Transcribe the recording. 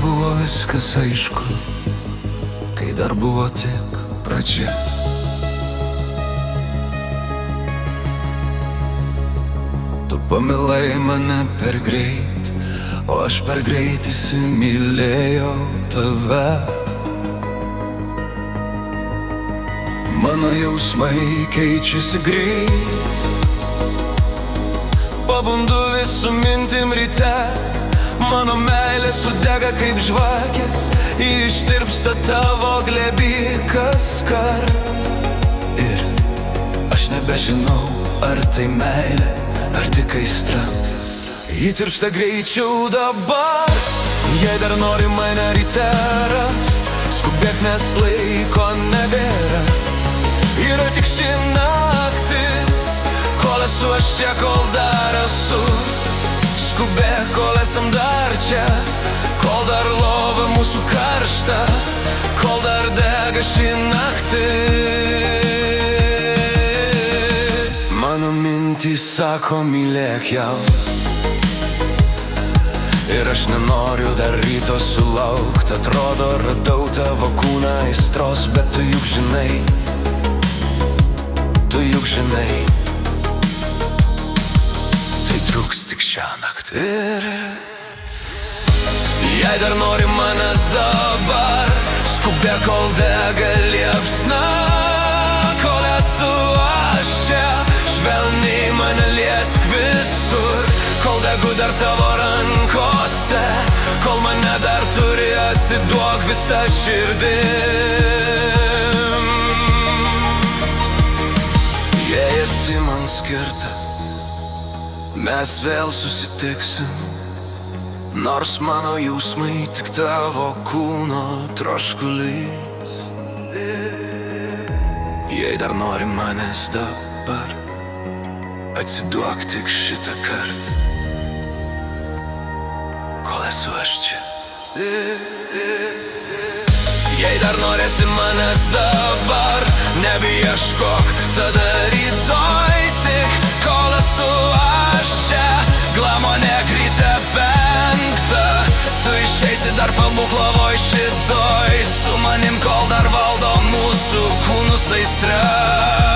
buvo viskas aišku, kai dar buvo tik pradžia. Tu pamilai mane per greit, o aš per greit įsimylėjau tave. Mano jausmai keičiasi greit, pabundu visų mintim ryte. Mano meilė sudega kaip žvakė, ištirpsta tavo glėby kaskart. Ir aš nebežinau, ar tai meilė, ar tik aistra. Ji tirpsta greičiau dabar. Jei dar nori mane ryte rast, skubėk, nes laiko nebėra. Yra tik ši naktis, kol esu aš čia, kol dar esu. Skubėk, kol esam dar čia, kol dar lova mūsų karšta, kol dar dega ši naktis. Mano mintys sako, mylėk jau, ir aš nenoriu dar ryto sulaukt. Atrodo, radau tavo kūną aistros, bet tu juk žinai, tai truks tik šią naktį. Ir jei dar nori manęs dabar, skubėk, kol dega liepsna, kol esu aš čia, švelniai mane liesk visur, kol degu dar tavo rankose, kol mane dar turi, atsiduok visą širdim. Jei esi man skirta, mes vėl susitiksim, nors mano jausmai tik tavo kūno troškulys. Jei dar nori manęs dabar, atsiduok tik šitą kartą, kol esu aš čia. Jei dar norėsi manęs dabar, nebeieškok tada rytoj, tik kol esu aš čia. Glamonėk ryte 5, tu išeisi dar pabūk lovoj šitoj, su manim kol dar valdo mūsų kūnus aistra.